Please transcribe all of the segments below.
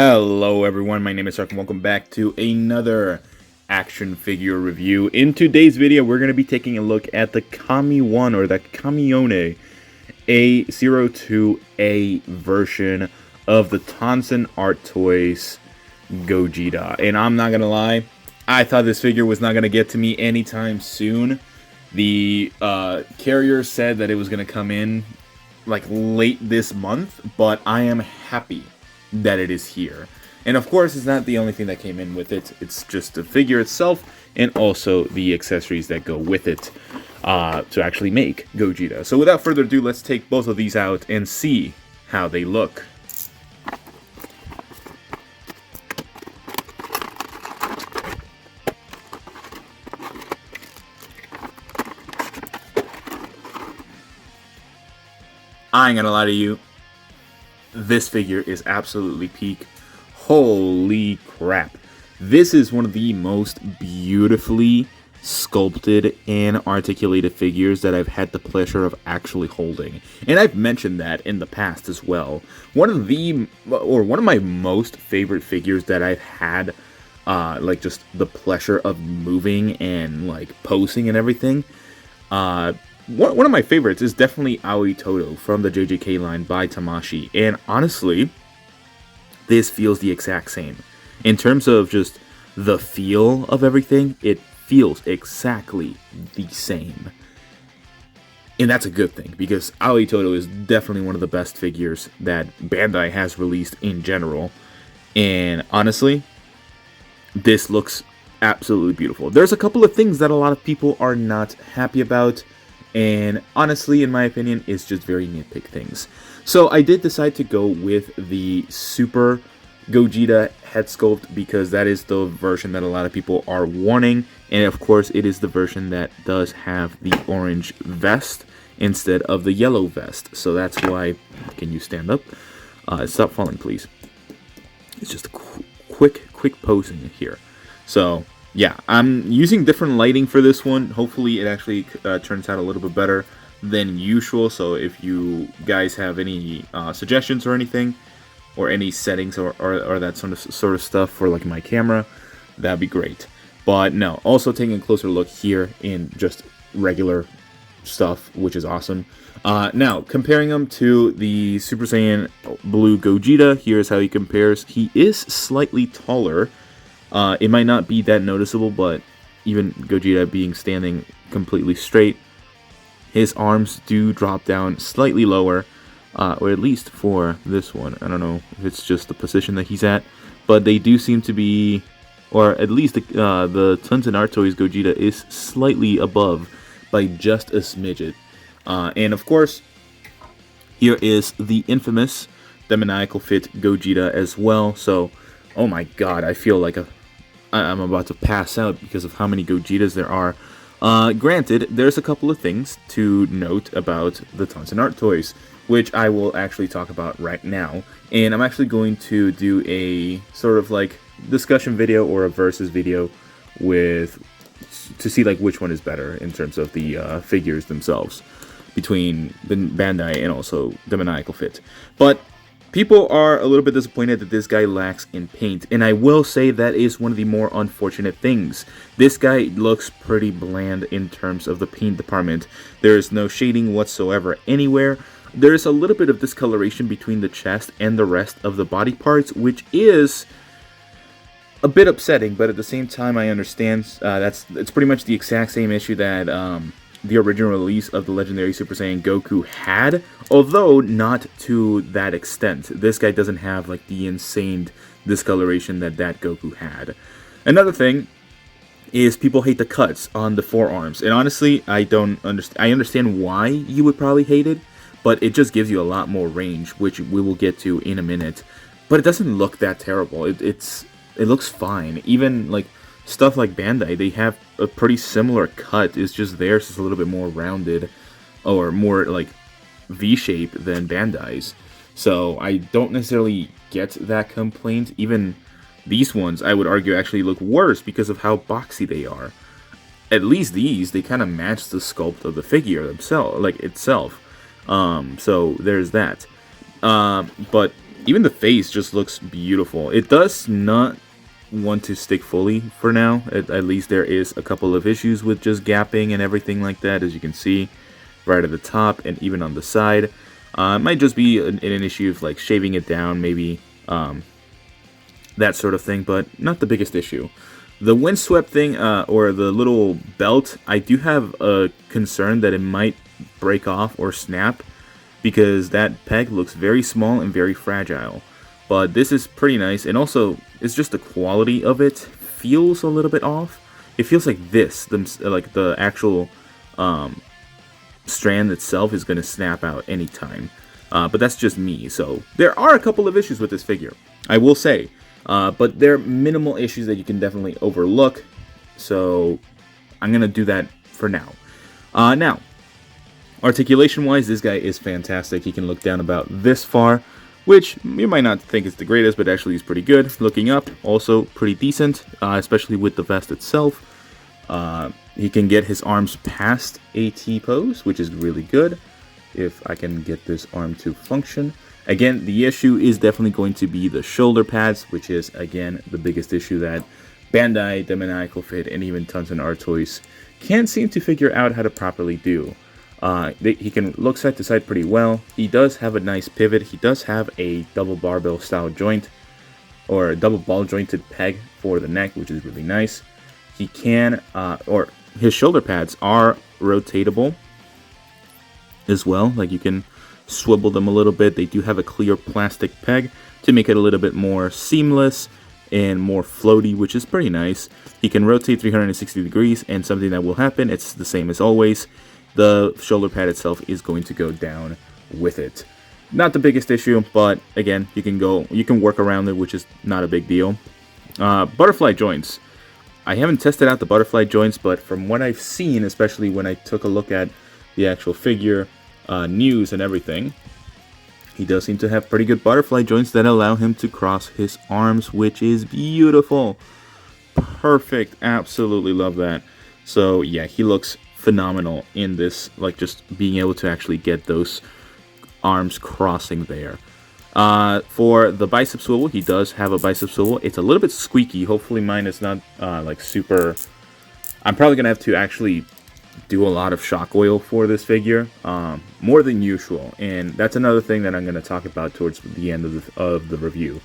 Hello everyone, my name is Sark and welcome back to another action figure review. In today's video, we're going to be taking a look at the Kamione, or the Kamione A02A version of the TonsenArtToys Gogeta. And I'm not going to lie, I thought this figure was not going to get to me anytime soon. The carrier said that it was going to come in like late this month, but I am happy that it is here. And of course, it's not the only thing that came in with it. It's just the figure itself and also the accessories that go with it to actually make Gogeta. So without further ado, let's take both of these out and see how they look. I ain't gonna lie to you, this figure is absolutely peak. Holy crap. This is one of the most beautifully sculpted and articulated figures that I've had the pleasure of actually holding. And I've mentioned that in the past as well. One of my most favorite figures that I've had, like just the pleasure of moving and like posing and everything. One of my favorites is definitely Aoi Toto from the JJK line by Tamashii, and honestly, this feels the exact same. In terms of just the feel of everything, it feels exactly the same. And that's a good thing, because Aoi Toto is definitely one of the best figures that Bandai has released in general, and honestly, this looks absolutely beautiful. There's a couple of things that a lot of people are not happy about, and honestly, in my opinion, it's just very nitpick things. So I did decide to go with the Super Gogeta head sculpt because that is the version that a lot of people are wanting. And of course, it is the version that does have the orange vest instead of the yellow vest. So that's why, can you stand up? Stop falling, please. It's just a quick posing here. So yeah, I'm using different lighting for this one. Hopefully it actually turns out a little bit better than usual. So if you guys have any suggestions or anything, or any settings or that sort of stuff for like my camera, that'd be great. But no, also taking a closer look here in just regular stuff, which is awesome. Now, comparing him to the Super Saiyan Blue Gogeta, here's how he compares. He is slightly taller. It might not be that noticeable, but even Gogeta being standing completely straight, his arms do drop down slightly lower, or at least for this one. I don't know if it's just the position that he's at, but they do seem to be, or at least the TonsenArtToys Gogeta is slightly above by just a smidget. And of course, here is the infamous demoniacal fit Gogeta as well. So, oh my god, I feel like I'm about to pass out because of how many Gogetas there are. Granted, there's a couple of things to note about the TonsenArtToys, which I will actually talk about right now. And I'm actually going to do a sort of like discussion video or a versus video to see like which one is better in terms of the figures themselves between the Bandai and also Demoniacal Fit. But people are a little bit disappointed that this guy lacks in paint, and I will say that is one of the more unfortunate things. This guy looks pretty bland in terms of the paint department. There is no shading whatsoever anywhere. There is a little bit of discoloration between the chest and the rest of the body parts, which is a bit upsetting, but at the same time I understand it's pretty much the exact same issue that the original release of the legendary Super Saiyan Goku had, although not to that extent. This guy doesn't have like the insane discoloration that Goku had. Another thing is people hate the cuts on the forearms, and honestly, I understand why you would probably hate it, but it just gives you a lot more range, which we will get to in a minute. But it doesn't look that terrible. It looks fine. Even like stuff like Bandai, they have a pretty similar cut. It's just theirs is a little bit more rounded or more like V-shape than Bandai's. So I don't necessarily get that complaint. Even these ones, I would argue, actually look worse because of how boxy they are. At least these, they kind of match the sculpt of the figure itself. So there's that. But Even the face just looks beautiful. It does not want to stick fully for now. At least there is a couple of issues with just gapping and everything like that, as you can see right at the top and even on the side. It might just be an issue of like shaving it down, maybe that sort of thing, but not the biggest issue. The windswept thing, or the little belt, I do have a concern that it might break off or snap, because that peg looks very small and very fragile. But this is pretty nice, and also it's just the quality of it feels a little bit off. It feels like this, like the actual strand itself is going to snap out anytime. But that's just me, so there are a couple of issues with this figure, I will say. But they're minimal issues that you can definitely overlook, so I'm going to do that for now. Now, articulation-wise, this guy is fantastic. He can look down about this far, which you might not think is the greatest, but actually is pretty good. Looking up, also pretty decent, especially with the vest itself. He can get his arms past a T-pose, which is really good, if I can get this arm to function. Again, the issue is definitely going to be the shoulder pads, which is, again, the biggest issue that Bandai, Demoniacal Fit, and even TonsenArtToys can't seem to figure out how to properly do. He can look side to side pretty well. He does have a nice pivot. He does have a double barbell style joint, or a double ball jointed peg for the neck, which is really nice. He can, or his shoulder pads are rotatable as well. Like, you can swivel them a little bit. They do have a clear plastic peg to make it a little bit more seamless and more floaty, which is pretty nice. He can rotate 360 degrees, and something that will happen, it's the same as always, the shoulder pad itself is going to go down with it. Not the biggest issue, but again, you can work around it, which is not a big deal. Butterfly joints. I haven't tested out the butterfly joints, but from what I've seen, especially when I took a look at the actual figure news and everything, he does seem to have pretty good butterfly joints that allow him to cross his arms, which is beautiful. Perfect. Absolutely love that. So yeah, he looks phenomenal in this, like just being able to actually get those arms crossing there. For the bicep swivel, he does have a bicep swivel. It's a little bit squeaky. Hopefully mine is not like super. I'm probably gonna have to actually do a lot of shock oil for this figure, more than usual, and that's another thing that I'm going to talk about towards the end of the review.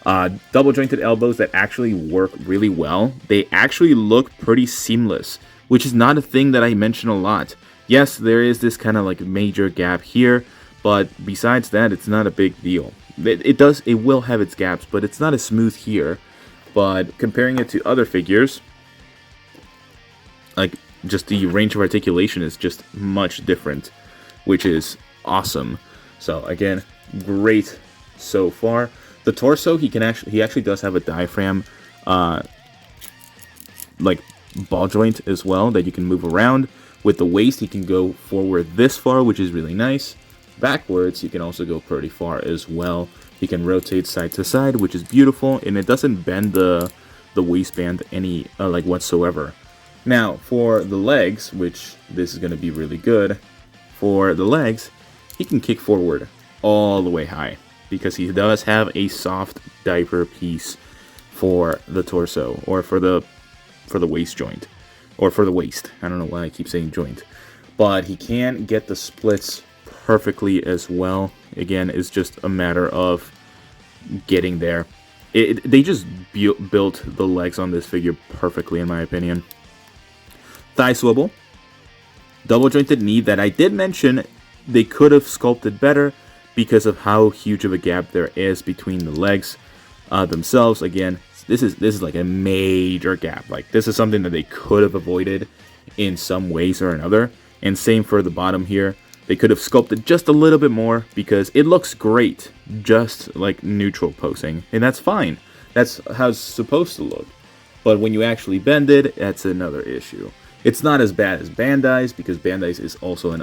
Double jointed elbows that actually work really well. They actually look pretty seamless, which is not a thing that I mention a lot. Yes, there is this kind of like major gap here, but besides that, it's not a big deal. It will have its gaps, but it's not as smooth here. But comparing it to other figures, like, just the range of articulation is just much different, which is awesome. So again, great so far. The torso, he actually does have a diaphragm like ball joint as well that you can move around. With the waist, he can go forward this far, which is really nice. Backwards, he can also go pretty far as well. He can rotate side to side, which is beautiful, and it doesn't bend the waistband any like whatsoever. Now, for the legs, which this is going to be really good, for the legs, he can kick forward all the way high, because he does have a soft diaper piece for the torso, or for the waist joint, or for the waist. I don't know why I keep saying joint. But he can get the splits perfectly as well. Again, it's just a matter of getting there. They just built the legs on this figure perfectly, in my opinion. Thigh swivel, double jointed knee that I did mention they could have sculpted better because of how huge of a gap there is between the legs themselves. Again, this is like a major gap. Like, this is something that they could have avoided in some ways or another. And same for the bottom here. They could have sculpted just a little bit more, because it looks great just like neutral posing, and that's fine. That's how it's supposed to look. But when you actually bend it, that's another issue. It's not as bad as Bandai's, because Bandai's is also an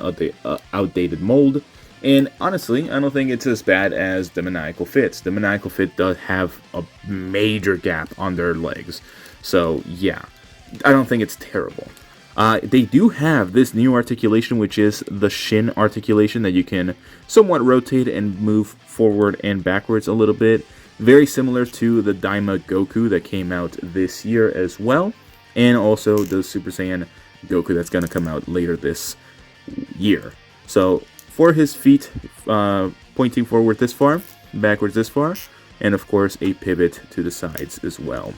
outdated mold. And honestly, I don't think it's as bad as Demoniacal Fit's. Demoniacal Fit does have a major gap on their legs. So yeah, I don't think it's terrible. They do have this new articulation, which is the shin articulation that you can somewhat rotate and move forward and backwards a little bit. Very similar to the Daima Goku that came out this year as well. And also the Super Saiyan Goku that's going to come out later this year. So for his feet pointing forward this far, backwards this far, and of course a pivot to the sides as well.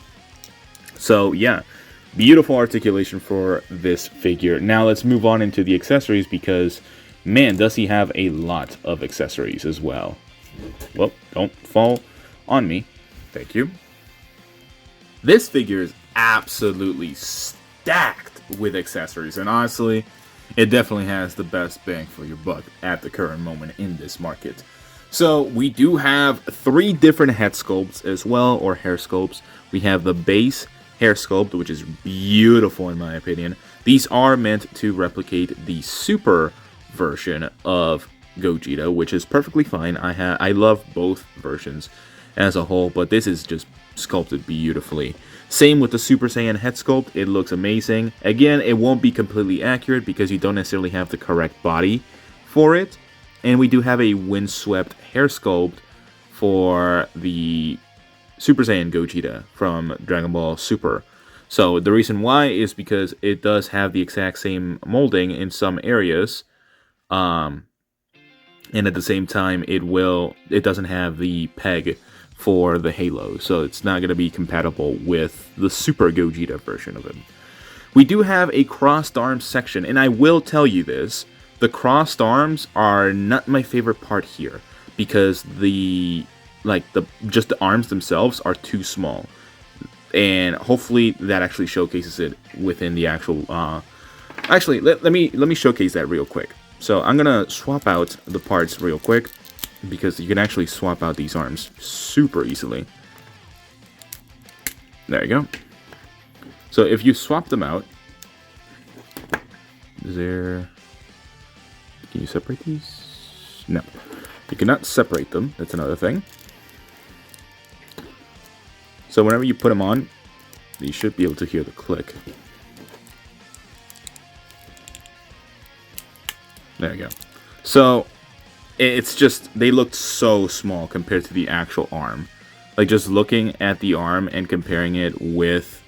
So yeah, beautiful articulation for this figure. Now let's move on into the accessories because, man, does he have a lot of accessories as well. Well, don't fall on me. Thank you. This figure is absolutely stacked with accessories, and honestly, it definitely has the best bang for your buck at the current moment in this market. So we do have 3 different head sculpts as well, or hair sculpts. We have the base hair sculpt, which is beautiful in my opinion. These are meant to replicate the super version of Gogeta, which is perfectly fine. I love both versions as a whole, but this is just sculpted beautifully. Same with the Super Saiyan head sculpt. It looks amazing. Again, it won't be completely accurate because you don't necessarily have the correct body for it. And we do have a windswept hair sculpt for the Super Saiyan Gogeta from Dragon Ball Super. So the reason why is because it does have the exact same molding in some areas. And at the same time, it doesn't have the peg for the halo, so it's not going to be compatible with the Super Gogeta version of him. We do have a crossed arms section, and I will tell you this, the crossed arms are not my favorite part here, because just the arms themselves are too small, and hopefully that actually showcases it within the actual, actually, let me showcase that real quick. So I'm going to swap out the parts real quick, because you can actually swap out these arms super easily. There you go. So if you swap them out, can you separate these? No, you cannot separate them. That's another thing. So whenever you put them on, you should be able to hear the click. There you go. So it's just, they looked so small compared to the actual arm. Like, just looking at the arm and comparing it with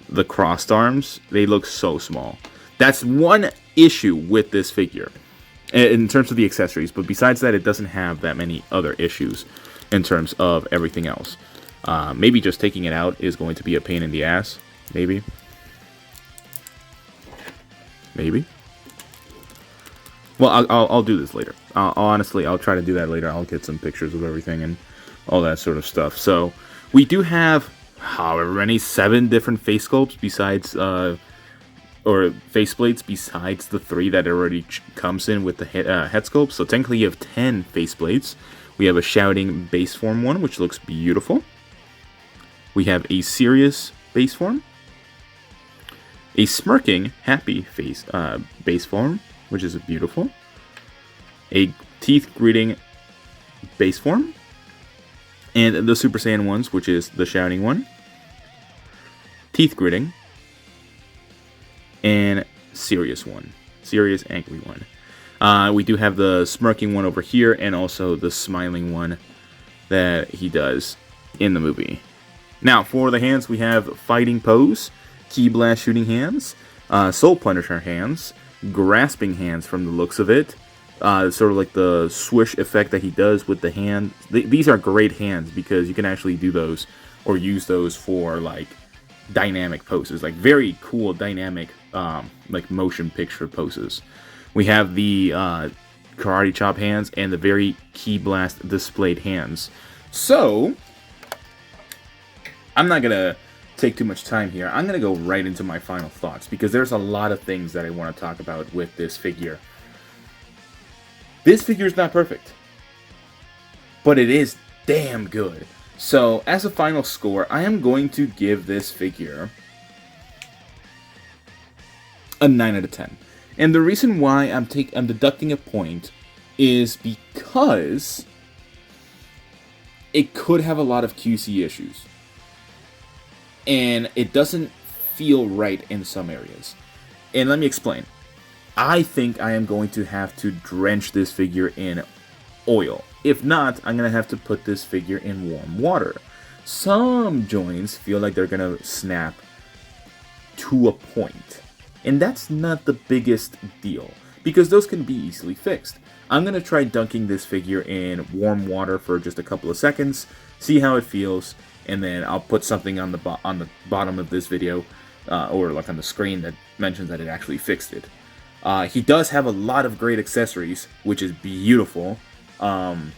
the crossed arms, they look so small. That's one issue with this figure in terms of the accessories, but besides that, it doesn't have that many other issues in terms of everything else. Maybe just taking it out is going to be a pain in the ass. Maybe. Well, I'll do this later. Honestly, I'll try to do that later. I'll get some pictures of everything and all that sort of stuff. So we do have however many 7 different face sculpts besides, or faceplates besides the 3 that already comes in with the head sculpt. So technically you have 10 faceplates. We have a shouting base form one, which looks beautiful. We have a serious base form, a smirking happy face base form, which is beautiful. A teeth greeting base form. And the Super Saiyan ones, which is the shouting one. Teeth gritting. And serious one. Serious angry one. We do have the smirking one over here, and also the smiling one that he does in the movie. Now, for the hands, we have fighting pose, ki blast shooting hands, soul punisher hands, grasping hands from the looks of it. Sort of like the swish effect that he does with the hand. These are great hands because you can actually do those or use those for like dynamic poses, like very cool dynamic like motion picture poses. We have the karate chop hands and the very ki blast displayed hands. So I'm not gonna take too much time here. I'm gonna go right into my final thoughts because there's a lot of things that I want to talk about with this figure. This figure is not perfect, but it is damn good. So, as a final score, I am going to give this figure a 9 out of 10. And the reason why I'm deducting a point is because it could have a lot of QC issues. And it doesn't feel right in some areas. And let me explain. I think I am going to have to drench this figure in oil. If not, I'm going to have to put this figure in warm water. Some joints feel like they're going to snap to a point. And that's not the biggest deal, because those can be easily fixed. I'm going to try dunking this figure in warm water for just a couple of seconds, see how it feels, and then I'll put something on the bottom of this video, or like on the screen, that mentions that it actually fixed it. He does have a lot of great accessories, which is beautiful. And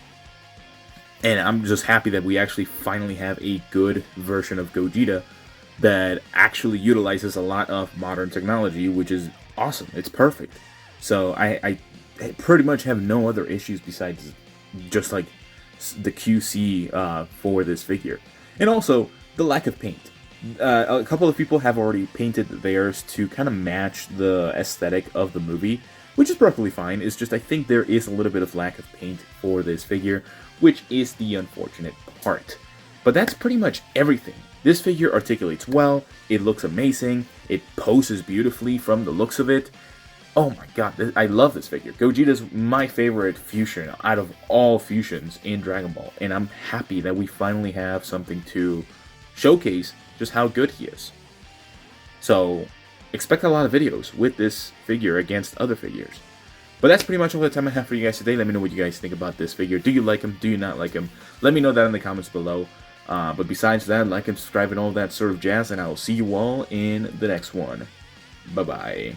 I'm just happy that we actually finally have a good version of Gogeta that actually utilizes a lot of modern technology, which is awesome. It's perfect. So I pretty much have no other issues besides just like the QC for this figure. And also, the lack of paint. A couple of people have already painted theirs to kind of match the aesthetic of the movie, which is perfectly fine. It's just I think there is a little bit of lack of paint for this figure, which is the unfortunate part. But that's pretty much everything. This figure articulates well, it looks amazing, it poses beautifully from the looks of it. Oh my god, I love this figure. Gogeta's my favorite fusion out of all fusions in Dragon Ball, and I'm happy that we finally have something to showcase just how good he is. So, expect a lot of videos with this figure against other figures. But that's pretty much all the time I have for you guys today. Let me know what you guys think about this figure. Do you like him? Do you not like him? Let me know that in the comments below. But besides that, like and subscribe and all that sort of jazz, and I will see you all in the next one. Bye-bye.